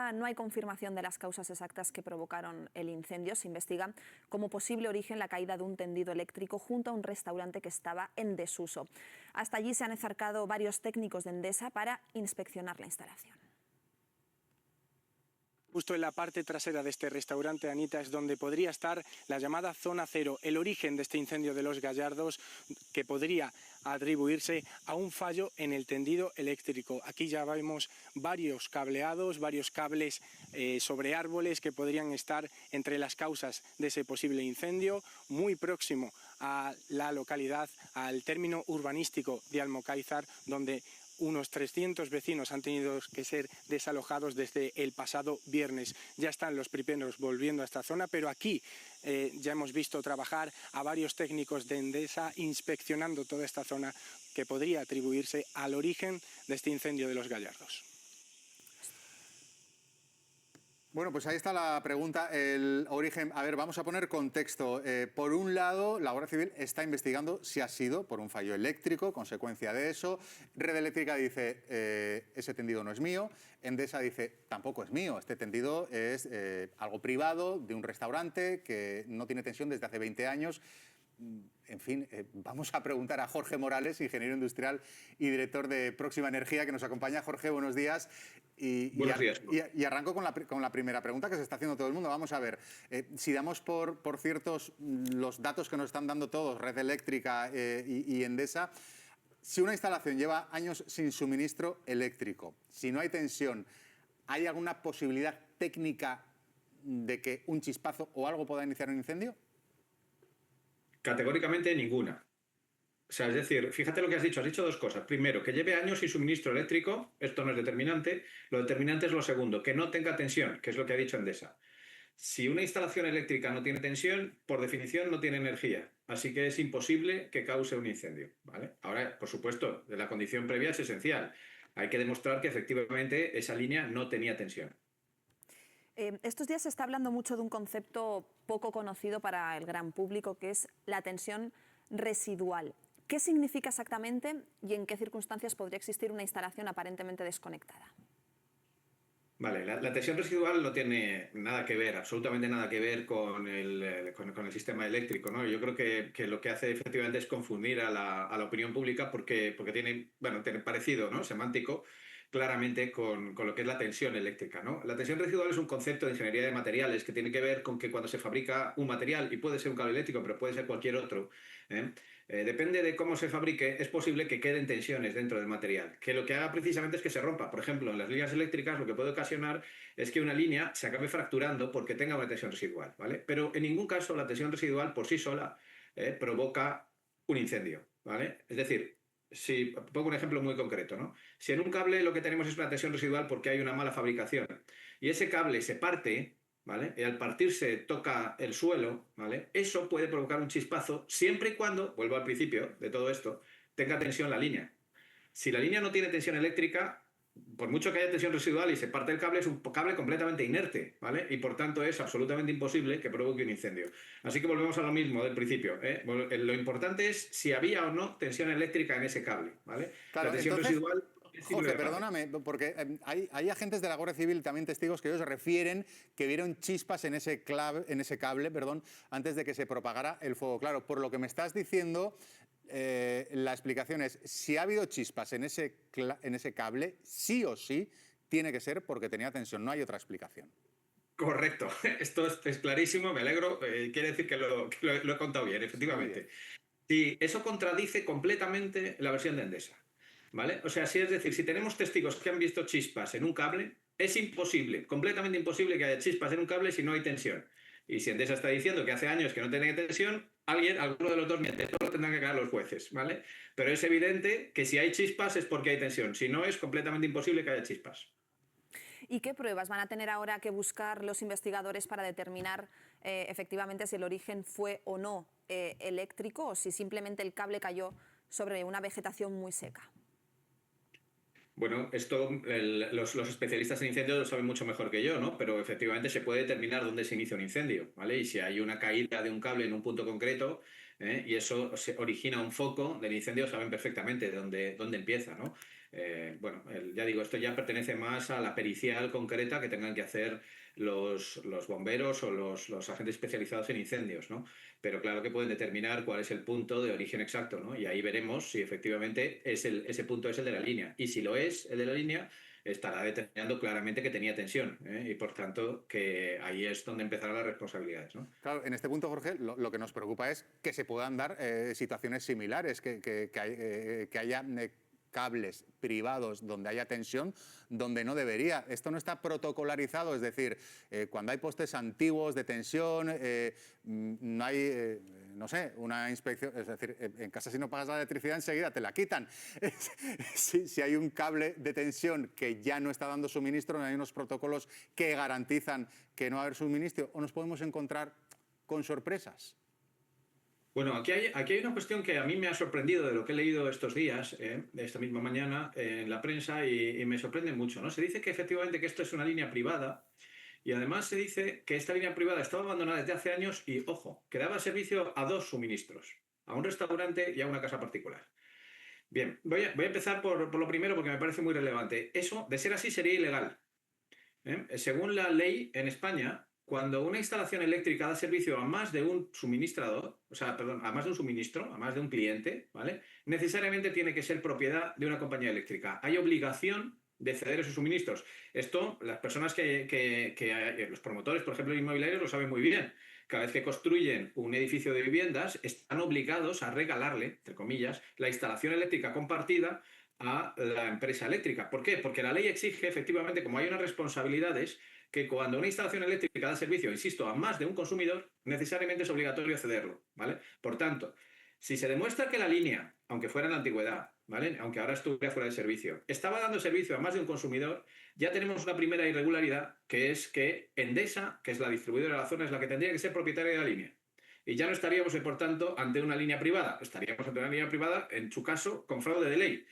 ahora no hay confirmación de las causas exactas que provocaron el incendio. Se investiga como posible origen la caída de un tendido eléctrico junto a un restaurante que estaba en desuso. Hasta allí se han acercado varios técnicos de Endesa para inspeccionar la instalación. Justo en la parte trasera de este restaurante, Anita, es donde podría estar la llamada zona cero, el origen de este incendio de Los Gallardos, que podría atribuirse a un fallo en el tendido eléctrico. Aquí ya vemos varios cableados, varios cables sobre árboles que podrían estar entre las causas de ese posible incendio, muy próximo a la localidad, al término urbanístico de Almocáizar, donde unos 300 vecinos han tenido que ser desalojados desde el pasado viernes. Ya están los primeros volviendo a esta zona, pero aquí ya hemos visto trabajar a varios técnicos de Endesa inspeccionando toda esta zona que podría atribuirse al origen de este incendio de Los Gallardos. Bueno, pues ahí está la pregunta, el origen. A ver, vamos a poner contexto. Por un lado, la Guardia Civil está investigando si ha sido por un fallo eléctrico, consecuencia de eso. Red Eléctrica dice, ese tendido no es mío. Endesa dice, tampoco es mío. Este tendido es algo privado de un restaurante que no tiene tensión desde hace 20 años. En fin, vamos a preguntar a Jorge Morales, ingeniero industrial y director de Próxima Energía, que nos acompaña. Jorge, buenos días. Buenos días. Y arranco con la primera pregunta que se está haciendo todo el mundo. Vamos a ver, si damos por ciertos los datos que nos están dando todos, Red Eléctrica y Endesa, si una instalación lleva años sin suministro eléctrico, si no hay tensión, ¿hay alguna posibilidad técnica de que un chispazo o algo pueda iniciar un incendio? Categóricamente ninguna. O sea, es decir, fíjate lo que has dicho dos cosas. Primero, que lleve años sin suministro eléctrico, esto no es determinante. Lo determinante es lo segundo, que no tenga tensión, que es lo que ha dicho Endesa. Si una instalación eléctrica no tiene tensión, por definición no tiene energía. Así que es imposible que cause un incendio, ¿vale? Ahora, por supuesto, la condición previa es esencial. Hay que demostrar que efectivamente esa línea no tenía tensión. Estos días se está hablando mucho de un concepto poco conocido para el gran público, que es la tensión residual. ¿Qué significa exactamente y en qué circunstancias podría existir una instalación aparentemente desconectada? Vale, la tensión residual no tiene nada que ver, absolutamente nada que ver con el sistema eléctrico, ¿no? Yo creo que lo que hace efectivamente es confundir a la opinión pública porque tiene parecido, ¿no? Semántico, claramente con lo que es la tensión eléctrica, ¿no? La tensión residual es un concepto de ingeniería de materiales que tiene que ver con que cuando se fabrica un material, y puede ser un cable eléctrico, pero puede ser cualquier otro, depende de cómo se fabrique, es posible que queden tensiones dentro del material, que lo que haga precisamente es que se rompa. Por ejemplo, en las líneas eléctricas lo que puede ocasionar es que una línea se acabe fracturando porque tenga una tensión residual, ¿vale? Pero en ningún caso la tensión residual por sí sola provoca un incendio, ¿vale? Es decir, si pongo un ejemplo muy concreto, ¿no? Si en un cable lo que tenemos es una tensión residual porque hay una mala fabricación y ese cable se parte, ¿vale? Y al partirse toca el suelo, ¿vale? Eso puede provocar un chispazo siempre y cuando, vuelvo al principio de todo esto, tenga tensión la línea. Si la línea no tiene tensión eléctrica, por mucho que haya tensión residual y se parte el cable, es un cable completamente inerte, ¿vale? Y por tanto es absolutamente imposible que provoque un incendio. Así que volvemos a lo mismo del principio, ¿eh? Lo importante es si había o no tensión eléctrica en ese cable, ¿vale? Claro, la tensión entonces, residual... Jorge, perdóname, porque hay agentes de la Guardia Civil, también testigos, que ellos refieren que vieron chispas en ese cable, antes de que se propagara el fuego. Claro, por lo que me estás diciendo, la explicación es, si ha habido chispas en ese cable, sí o sí, tiene que ser porque tenía tensión, no hay otra explicación. Correcto, esto es clarísimo, me alegro, quiere decir que lo he contado bien, efectivamente. Sí, eso contradice completamente la versión de Endesa, ¿vale? O sea, es decir, si tenemos testigos que han visto chispas en un cable, es imposible, completamente imposible que haya chispas en un cable si no hay tensión. Y si Endesa está diciendo que hace años que no tiene tensión, alguno de los dos miente, esto lo tendrán que caer los jueces, ¿vale? Pero es evidente que si hay chispas es porque hay tensión, si no es completamente imposible que haya chispas. ¿Y qué pruebas van a tener ahora que buscar los investigadores para determinar efectivamente si el origen fue o no eléctrico o si simplemente el cable cayó sobre una vegetación muy seca? Bueno, esto los especialistas en incendios lo saben mucho mejor que yo, ¿no? Pero efectivamente se puede determinar dónde se inicia un incendio, ¿vale? Y si hay una caída de un cable en un punto concreto, y eso se origina un foco del incendio, saben perfectamente dónde empieza, ¿no? Bueno, ya digo, esto ya pertenece más a la pericial concreta que tengan que hacer los bomberos o los agentes especializados en incendios, ¿no? Pero claro que pueden determinar cuál es el punto de origen exacto, ¿no? Y ahí veremos si efectivamente ese punto es el de la línea. Y si lo es el de la línea, estará determinando claramente que tenía tensión, ¿eh? Y por tanto que ahí es donde empezarán las responsabilidades, ¿no? Claro, en este punto, Jorge, lo que nos preocupa es que se puedan dar situaciones similares, que haya cables privados donde haya tensión, donde no debería. Esto no está protocolarizado, es decir, cuando hay postes antiguos de tensión, no hay, no sé, una inspección, es decir, en casa si no pagas la electricidad enseguida te la quitan. Si hay un cable de tensión que ya no está dando suministro, no hay unos protocolos que garantizan que no va a haber suministro, o nos podemos encontrar con sorpresas. Bueno, aquí hay una cuestión que a mí me ha sorprendido de lo que he leído estos días, esta misma mañana, en la prensa, y me sorprende mucho, ¿no? Se dice que efectivamente que esto es una línea privada, y además se dice que esta línea privada estaba abandonada desde hace años y, ojo, que daba servicio a 2 suministros, a un restaurante y a una casa particular. Bien, voy a empezar por lo primero porque me parece muy relevante. Eso, de ser así, sería ilegal. Según la ley en España, cuando una instalación eléctrica da servicio a más de un suministrador, o sea, perdón, a más de un suministro, a más de un cliente, ¿vale? Necesariamente tiene que ser propiedad de una compañía eléctrica. Hay obligación de ceder esos suministros. Esto, las personas los promotores, por ejemplo, inmobiliarios, lo saben muy bien. Cada vez que construyen un edificio de viviendas, están obligados a regalarle, entre comillas, la instalación eléctrica compartida a la empresa eléctrica. ¿Por qué? Porque la ley exige, efectivamente, como hay unas responsabilidades, que cuando una instalación eléctrica da servicio, insisto, a más de un consumidor, necesariamente es obligatorio cederlo, ¿vale? Por tanto, si se demuestra que la línea, aunque fuera en la antigüedad, ¿vale? Aunque ahora estuviera fuera de servicio, estaba dando servicio a más de un consumidor, ya tenemos una primera irregularidad, que es que Endesa, que es la distribuidora de la zona, es la que tendría que ser propietaria de la línea. Y ya no estaríamos, por tanto, ante una línea privada. Estaríamos ante una línea privada, en su caso, con fraude de ley.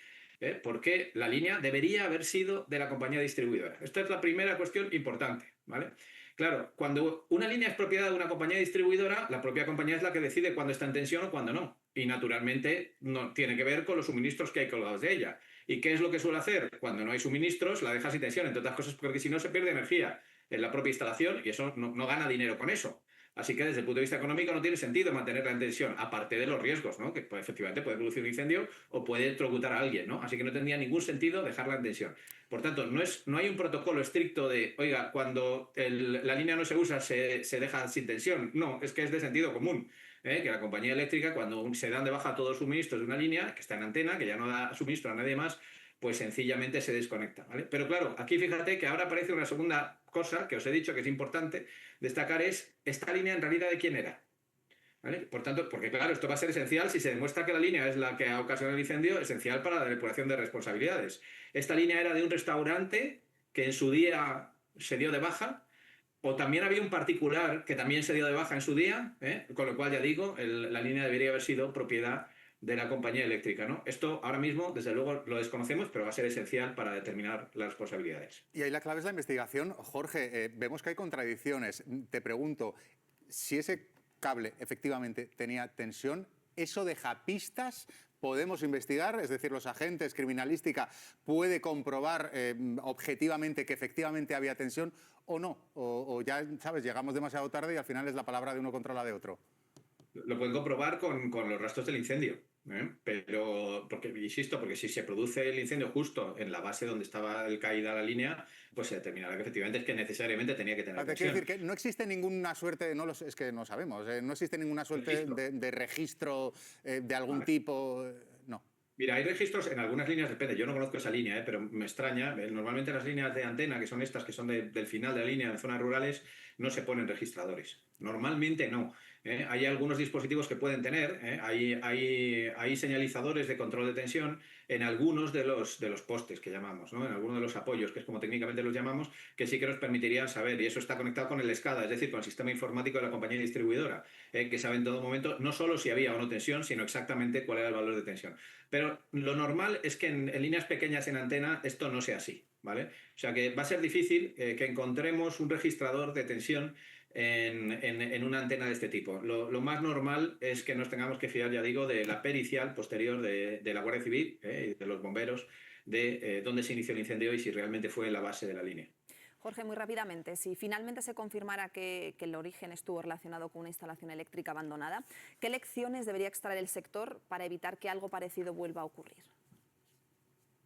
Porque la línea debería haber sido de la compañía distribuidora. Esta es la primera cuestión importante, ¿vale? Claro, cuando una línea es propiedad de una compañía distribuidora, la propia compañía es la que decide cuándo está en tensión o cuándo no. Y naturalmente no tiene que ver con los suministros que hay colgados de ella. ¿Y qué es lo que suele hacer? Cuando no hay suministros, la deja sin tensión, entre otras cosas porque si no se pierde energía en la propia instalación y eso no gana dinero con eso. Así que desde el punto de vista económico no tiene sentido mantenerla en tensión, aparte de los riesgos, ¿no? Que pues, efectivamente puede producir un incendio o puede electrocutar a alguien, ¿no? Así que no tendría ningún sentido dejarla en tensión. Por tanto, no hay un protocolo estricto de, oiga, cuando la línea no se usa se deja sin tensión. No, es que es de sentido común. Que la compañía eléctrica, cuando se dan de baja todos los suministros de una línea, que está en antena, que ya no da suministro a nadie más, pues sencillamente se desconecta, ¿vale? Pero claro, aquí fíjate que ahora aparece una segunda cosa que os he dicho que es importante destacar, es esta línea en realidad de quién era, ¿vale? Por tanto, porque claro, esto va a ser esencial si se demuestra que la línea es la que ha ocasionado el incendio, esencial para la depuración de responsabilidades. Esta línea era de un restaurante que en su día se dio de baja, o también había un particular que también se dio de baja en su día, con lo cual ya digo, la línea debería haber sido propiedad de la compañía eléctrica, ¿no? Esto ahora mismo, desde luego, lo desconocemos, pero va a ser esencial para determinar las responsabilidades. Y ahí la clave es la investigación. Jorge, vemos que hay contradicciones. Te pregunto, si ese cable efectivamente tenía tensión, ¿eso deja pistas? ¿Podemos investigar? Es decir, los agentes, criminalística, ¿puede comprobar objetivamente que efectivamente había tensión o no? O ya, ¿sabes?, llegamos demasiado tarde y al final es la palabra de uno contra la de otro. Lo pueden comprobar con los rastros del incendio, pero, porque, insisto, porque si se produce el incendio justo en la base donde estaba caída la línea, pues se determinará que efectivamente es que necesariamente tenía que tener tensión. Quiero decir que no existe ninguna suerte, es que no sabemos, no existe ninguna suerte de registro de algún tipo, no. Mira, hay registros en algunas líneas, depende, yo no conozco esa línea, pero me extraña. Normalmente las líneas de antena, que son estas, que son del final de la línea en zonas rurales, no se ponen registradores. Normalmente no. Hay algunos dispositivos que pueden tener, hay señalizadores de control de tensión en algunos de los postes que llamamos, ¿no? En algunos de los apoyos, que es como técnicamente los llamamos, que sí que nos permitirían saber, y eso está conectado con el SCADA, es decir, con el sistema informático de la compañía distribuidora, que sabe en todo momento no solo si había o no tensión, sino exactamente cuál era el valor de tensión. Pero lo normal es que en líneas pequeñas en antena esto no sea así, ¿vale? O sea que va a ser difícil que encontremos un registrador de tensión en una antena de este tipo. Lo más normal es que nos tengamos que fiar, ya digo, de la pericial posterior de la Guardia Civil y de los bomberos de dónde se inició el incendio y si realmente fue la base de la línea. Jorge, muy rápidamente, si finalmente se confirmara que el origen estuvo relacionado con una instalación eléctrica abandonada, ¿qué lecciones debería extraer el sector para evitar que algo parecido vuelva a ocurrir?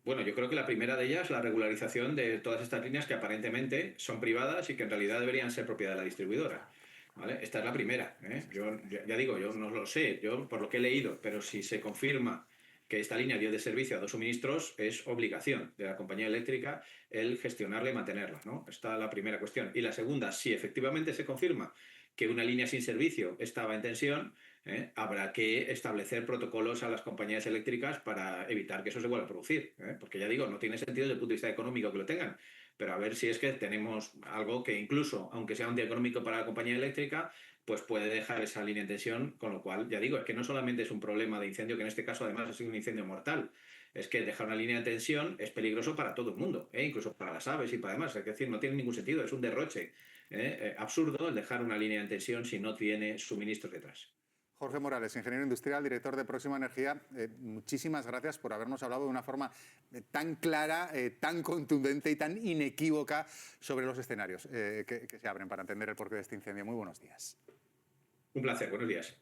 Bueno, yo creo que la primera de ellas es la regularización de todas estas líneas que aparentemente son privadas y que en realidad deberían ser propiedad de la distribuidora. ¿Vale? Esta es la primera. Yo ya digo, yo no lo sé, yo por lo que he leído, pero si se confirma que esta línea dio de servicio a 2 suministros, es obligación de la compañía eléctrica el gestionarla y mantenerla, ¿no? Esta es la primera cuestión. Y la segunda, si efectivamente se confirma que una línea sin servicio estaba en tensión, habrá que establecer protocolos a las compañías eléctricas para evitar que eso se vuelva a producir. Porque ya digo, no tiene sentido desde el punto de vista económico que lo tengan, pero a ver si es que tenemos algo que incluso, aunque sea un día económico para la compañía eléctrica, pues puede dejar esa línea en tensión, con lo cual, ya digo, es que no solamente es un problema de incendio, que en este caso además es un incendio mortal, es que dejar una línea de tensión es peligroso para todo el mundo, incluso para las aves y para demás, es decir, no tiene ningún sentido, es un derroche absurdo el dejar una línea en tensión si no tiene suministros detrás. Jorge Morales, ingeniero industrial, director de Próxima Energía, muchísimas gracias por habernos hablado de una forma tan clara, tan contundente y tan inequívoca sobre los escenarios que se abren para entender el porqué de este incendio. Muy buenos días. Un placer, buenos días.